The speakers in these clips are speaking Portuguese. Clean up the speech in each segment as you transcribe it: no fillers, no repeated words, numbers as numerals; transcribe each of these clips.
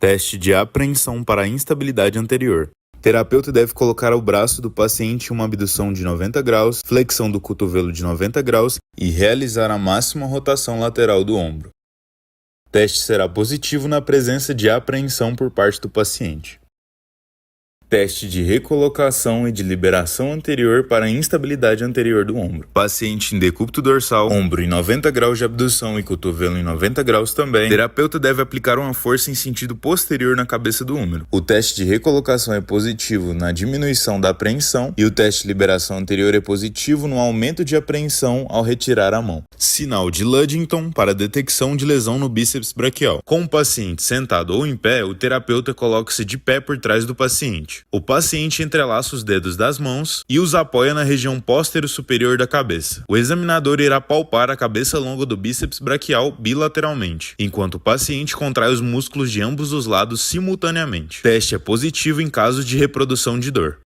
Teste de apreensão para instabilidade anterior. O terapeuta deve colocar o braço do paciente em uma abdução de 90 graus, flexão do cotovelo de 90 graus e realizar a máxima rotação lateral do ombro. O teste será positivo na presença de apreensão por parte do paciente. Teste de recolocação e de liberação anterior para a instabilidade anterior do ombro. Paciente em decúbito dorsal, ombro em 90 graus de abdução e cotovelo em 90 graus também. O terapeuta deve aplicar uma força em sentido posterior na cabeça do húmero. O teste de recolocação é positivo na diminuição da apreensão e o teste de liberação anterior é positivo no aumento de apreensão ao retirar a mão. Sinal de Luddington para detecção de lesão no bíceps braquial. Com o paciente sentado ou em pé, o terapeuta coloca-se de pé por trás do paciente. O paciente entrelaça os dedos das mãos e os apoia na região póstero-superior da cabeça. O examinador irá palpar a cabeça longa do bíceps braquial bilateralmente, enquanto o paciente contrai os músculos de ambos os lados simultaneamente. O teste é positivo em caso de reprodução de dor.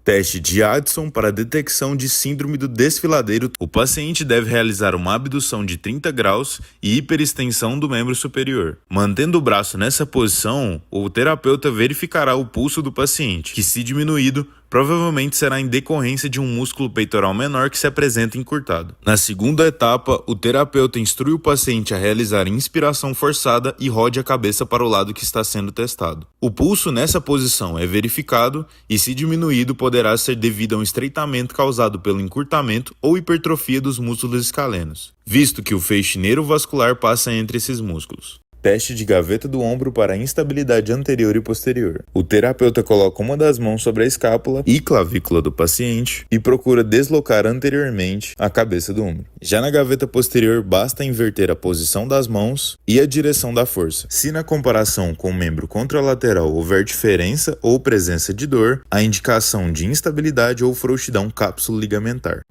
Teste de Addison para detecção de síndrome do desfiladeiro. O paciente deve realizar uma abdução de 30 graus e hiperextensão do membro superior. Mantendo o braço nessa posição, o terapeuta verificará o pulso do paciente, que, se diminuído, provavelmente será em decorrência de um músculo peitoral menor que se apresenta encurtado. Na segunda etapa, o terapeuta instrui o paciente a realizar inspiração forçada e rode a cabeça para o lado que está sendo testado. O pulso nessa posição é verificado e, se diminuído, poderá ser devido a um estreitamento causado pelo encurtamento ou hipertrofia dos músculos escalenos, visto que o feixe neurovascular passa entre esses músculos. Teste de gaveta do ombro para instabilidade anterior e posterior. O terapeuta coloca uma das mãos sobre a escápula e clavícula do paciente e procura deslocar anteriormente a cabeça do ombro. Já na gaveta posterior, basta inverter a posição das mãos e a direção da força. Se na comparação com o membro contralateral houver diferença ou presença de dor, a indicação de instabilidade ou frouxidão cápsulo-ligamentar.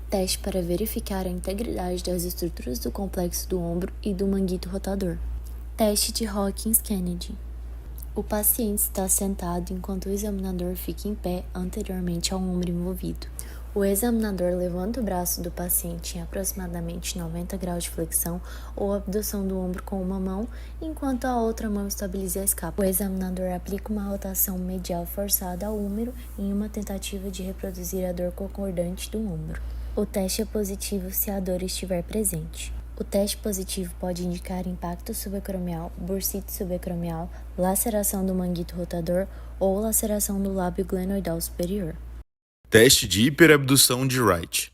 Teste para verificar a integridade das estruturas do complexo do ombro e do manguito rotador. Teste de Hawkins-Kennedy. O paciente está sentado enquanto o examinador fica em pé anteriormente ao ombro envolvido. O examinador levanta o braço do paciente em aproximadamente 90 graus de flexão ou abdução do ombro com uma mão, enquanto a outra mão estabiliza a escápula. O examinador aplica uma rotação medial forçada ao húmero em uma tentativa de reproduzir a dor concordante do ombro. O teste é positivo se a dor estiver presente. O teste positivo pode indicar impacto subacromial, bursite subacromial, laceração do manguito rotador ou laceração do lábio glenoidal superior. Teste de hiperabdução de Wright.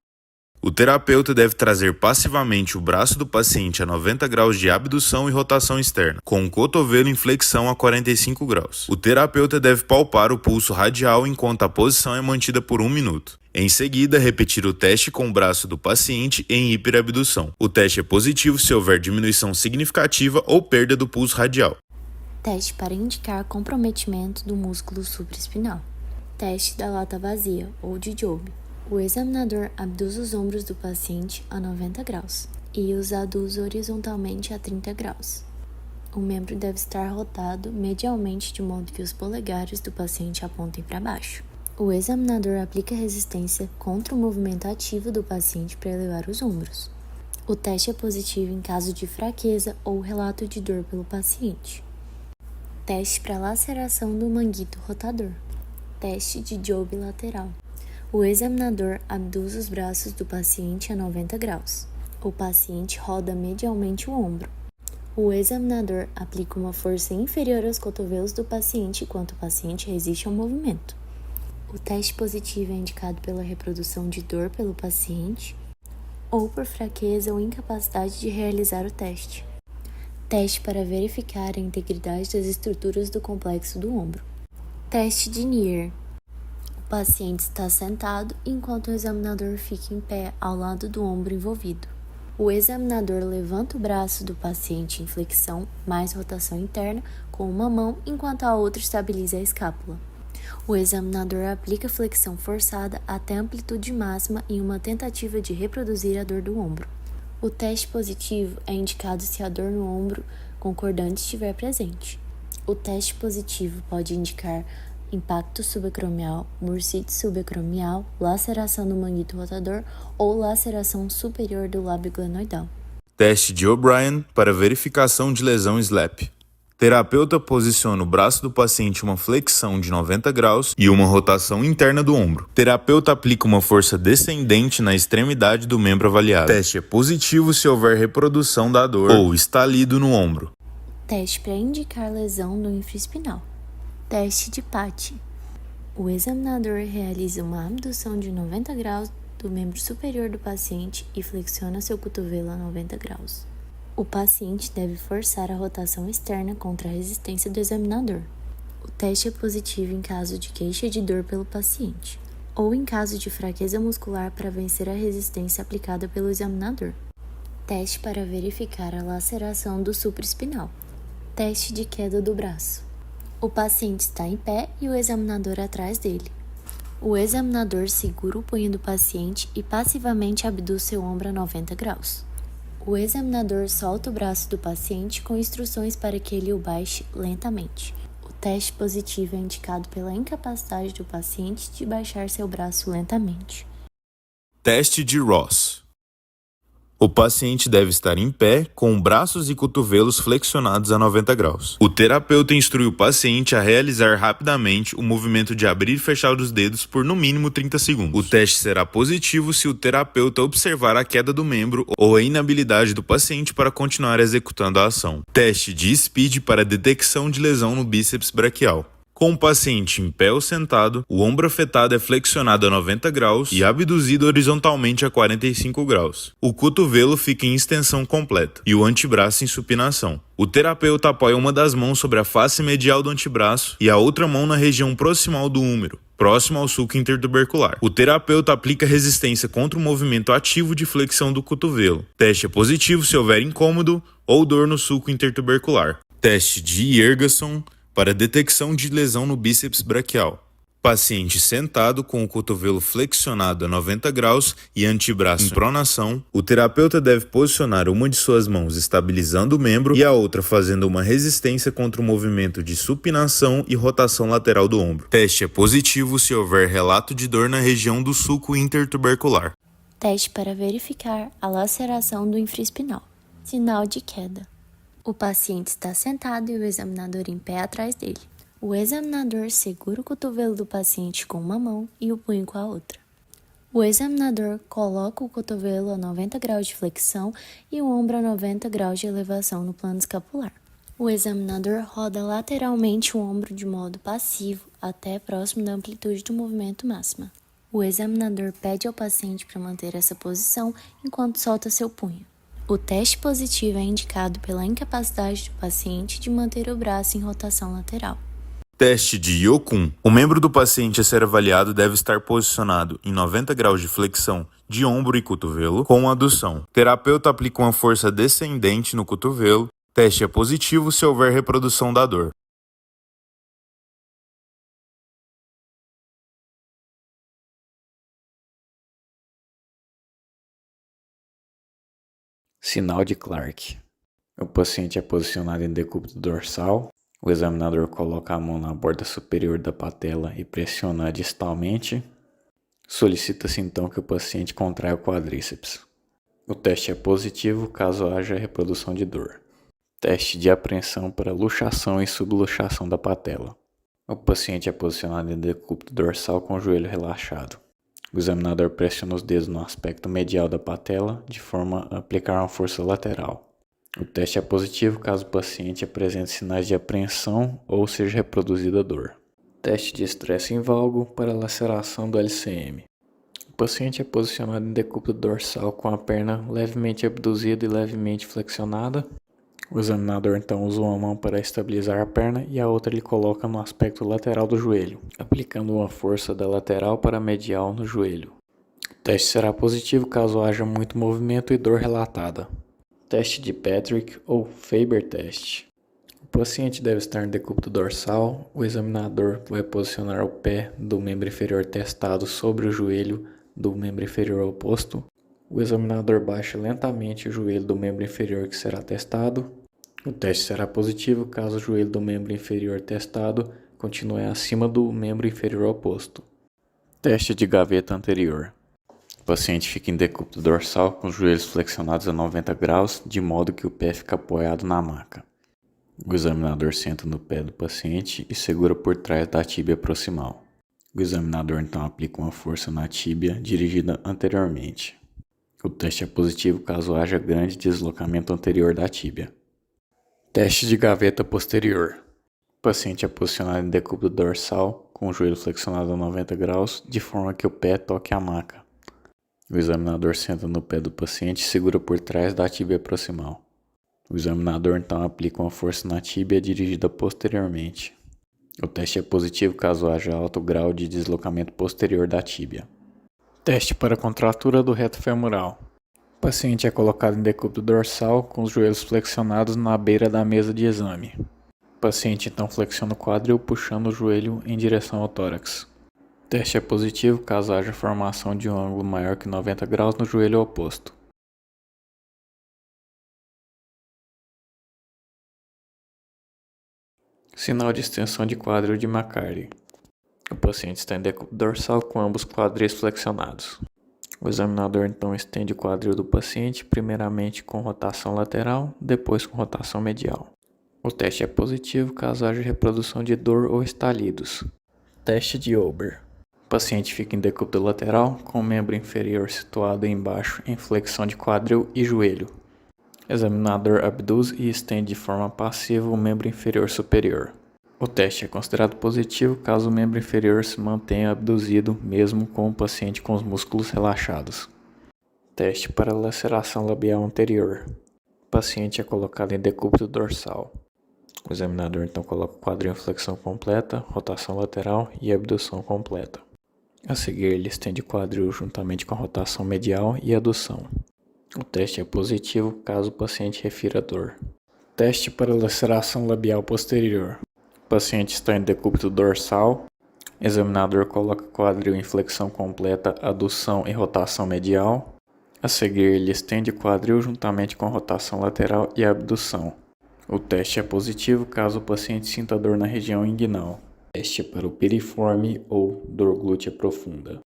O terapeuta deve trazer passivamente o braço do paciente a 90 graus de abdução e rotação externa, com o cotovelo em flexão a 45 graus. O terapeuta deve palpar o pulso radial enquanto a posição é mantida por 1 minuto. Em seguida, repetir o teste com o braço do paciente em hiperabdução. O teste é positivo se houver diminuição significativa ou perda do pulso radial. Teste para indicar comprometimento do músculo supraespinal. Teste da lata vazia, ou de Job. O examinador abduz os ombros do paciente a 90 graus e os aduz horizontalmente a 30 graus. O membro deve estar rotado medialmente de modo que os polegares do paciente apontem para baixo. O examinador aplica resistência contra o movimento ativo do paciente para elevar os ombros. O teste é positivo em caso de fraqueza ou relato de dor pelo paciente. Teste para laceração do manguito rotador. Teste de Job lateral. O examinador abduz os braços do paciente a 90 graus. O paciente roda medialmente o ombro. O examinador aplica uma força inferior aos cotovelos do paciente enquanto o paciente resiste ao movimento. O teste positivo é indicado pela reprodução de dor pelo paciente ou por fraqueza ou incapacidade de realizar o teste. Teste para verificar a integridade das estruturas do complexo do ombro. Teste de Neer. O paciente está sentado enquanto o examinador fica em pé ao lado do ombro envolvido. O examinador levanta o braço do paciente em flexão mais rotação interna com uma mão enquanto a outra estabiliza a escápula. O examinador aplica flexão forçada até a amplitude máxima em uma tentativa de reproduzir a dor do ombro. O teste positivo é indicado se a dor no ombro concordante estiver presente. O teste positivo pode indicar impacto subacromial, bursite subacromial, laceração do manguito rotador ou laceração superior do lábio glenoidal. Teste de O'Brien para verificação de lesão SLAP. O Terapeuta posiciona o braço do paciente em uma flexão de 90 graus e uma rotação interna do ombro. Terapeuta aplica uma força descendente na extremidade do membro avaliado. Teste é positivo se houver reprodução da dor ou estalido no ombro. Teste para indicar lesão do infraespinal. Teste de PATI. O examinador realiza uma abdução de 90 graus do membro superior do paciente e flexiona seu cotovelo a 90 graus. O paciente deve forçar a rotação externa contra a resistência do examinador. O teste é positivo em caso de queixa de dor pelo paciente, ou em caso de fraqueza muscular para vencer a resistência aplicada pelo examinador. Teste para verificar a laceração do supraespinal. Teste de queda do braço. O paciente está em pé e o examinador atrás dele. O examinador segura o punho do paciente e passivamente abduz seu ombro a 90 graus. O examinador solta o braço do paciente com instruções para que ele o baixe lentamente. O teste positivo é indicado pela incapacidade do paciente de baixar seu braço lentamente. Teste de Ross. O paciente deve estar em pé, com braços e cotovelos flexionados a 90 graus. O terapeuta instrui o paciente a realizar rapidamente o movimento de abrir e fechar os dedos por no mínimo 30 segundos. O teste será positivo se o terapeuta observar a queda do membro ou a inabilidade do paciente para continuar executando a ação. Teste de SPEED para detecção de lesão no bíceps braquial. Com o paciente em pé ou sentado, o ombro afetado é flexionado a 90 graus e abduzido horizontalmente a 45 graus. O cotovelo fica em extensão completa e o antebraço em supinação. O terapeuta apoia uma das mãos sobre a face medial do antebraço e a outra mão na região proximal do húmero, próximo ao sulco intertubercular. O terapeuta aplica resistência contra o movimento ativo de flexão do cotovelo. Teste é positivo se houver incômodo ou dor no sulco intertubercular. Teste de Yergason para detecção de lesão no bíceps braquial. Paciente sentado com o cotovelo flexionado a 90 graus e antebraço em pronação, o terapeuta deve posicionar uma de suas mãos estabilizando o membro e a outra fazendo uma resistência contra o movimento de supinação e rotação lateral do ombro. Teste é positivo se houver relato de dor na região do sulco intertubercular. Teste para verificar a laceração do infraespinal. Sinal de queda. O paciente está sentado e o examinador em pé atrás dele. O examinador segura o cotovelo do paciente com uma mão e o punho com a outra. O examinador coloca o cotovelo a 90 graus de flexão e o ombro a 90 graus de elevação no plano escapular. O examinador roda lateralmente o ombro de modo passivo até próximo da amplitude do movimento máxima. O examinador pede ao paciente para manter essa posição enquanto solta seu punho. O teste positivo é indicado pela incapacidade do paciente de manter o braço em rotação lateral. Teste de Yokun. O membro do paciente a ser avaliado deve estar posicionado em 90 graus de flexão de ombro e cotovelo com adução. O terapeuta aplica uma força descendente no cotovelo. Teste é positivo se houver reprodução da dor. Sinal de Clark. O paciente é posicionado em decúbito dorsal. O examinador coloca a mão na borda superior da patela e pressiona distalmente. Solicita-se então que o paciente contraia o quadríceps. O teste é positivo caso haja reprodução de dor. Teste de apreensão para luxação e subluxação da patela. O paciente é posicionado em decúbito dorsal com o joelho relaxado. O examinador pressiona os dedos no aspecto medial da patela, de forma a aplicar uma força lateral. O teste é positivo caso o paciente apresente sinais de apreensão ou seja reproduzida a dor. Teste de estresse em valgo para laceração do LCM. O paciente é posicionado em decúbito dorsal com a perna levemente abduzida e levemente flexionada. O examinador então usa uma mão para estabilizar a perna e a outra ele coloca no aspecto lateral do joelho, aplicando uma força da lateral para a medial no joelho. O teste será positivo caso haja muito movimento e dor relatada. Teste de Patrick ou Faber Test. O paciente deve estar em decúbito dorsal. O examinador vai posicionar o pé do membro inferior testado sobre o joelho do membro inferior oposto. O examinador baixa lentamente o joelho do membro inferior que será testado. O teste será positivo caso o joelho do membro inferior testado continue acima do membro inferior oposto. Teste de gaveta anterior. O paciente fica em decúbito dorsal com os joelhos flexionados a 90 graus, de modo que o pé fica apoiado na maca. O examinador senta no pé do paciente e segura por trás da tíbia proximal. O examinador então aplica uma força na tíbia dirigida anteriormente. O teste é positivo caso haja grande deslocamento anterior da tíbia. Teste de gaveta posterior. O paciente é posicionado em decúbito dorsal, com o joelho flexionado a 90 graus, de forma que o pé toque a maca. O examinador senta no pé do paciente e segura por trás da tíbia proximal. O examinador então aplica uma força na tíbia dirigida posteriormente. O teste é positivo caso haja alto grau de deslocamento posterior da tíbia. Teste para contratura do reto femoral. O paciente é colocado em decúbito dorsal com os joelhos flexionados na beira da mesa de exame. O paciente então flexiona o quadril puxando o joelho em direção ao tórax. O teste é positivo caso haja formação de um ângulo maior que 90 graus no joelho oposto. Sinal de extensão de quadril de McCarty. O paciente está em decúbito dorsal com ambos quadris flexionados. O examinador então estende o quadril do paciente, primeiramente com rotação lateral, depois com rotação medial. O teste é positivo caso haja reprodução de dor ou estalidos. Teste de Ober. O paciente fica em decúbito lateral, com o membro inferior situado embaixo em flexão de quadril e joelho. O examinador abduz e estende de forma passiva o membro inferior superior. O teste é considerado positivo caso o membro inferior se mantenha abduzido, mesmo com o paciente com os músculos relaxados. Teste para laceração labial anterior. O paciente é colocado em decúbito dorsal. O examinador então coloca o quadril em flexão completa, rotação lateral e abdução completa. A seguir, ele estende o quadril juntamente com a rotação medial e adução. O teste é positivo caso o paciente refira dor. Teste para laceração labial posterior. O paciente está em decúbito dorsal. O examinador coloca o quadril em flexão completa, adução e rotação medial. A seguir, ele estende o quadril juntamente com a rotação lateral e a abdução. O teste é positivo caso o paciente sinta dor na região inguinal. Teste para o piriforme ou dor glútea profunda.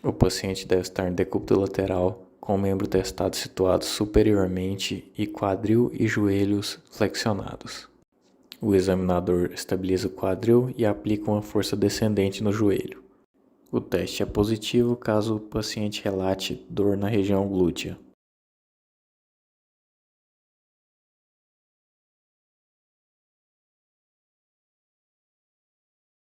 O paciente deve estar em decúbito lateral, com o membro testado situado superiormente e quadril e joelhos flexionados. O examinador estabiliza o quadril e aplica uma força descendente no joelho. O teste é positivo caso o paciente relate dor na região glútea.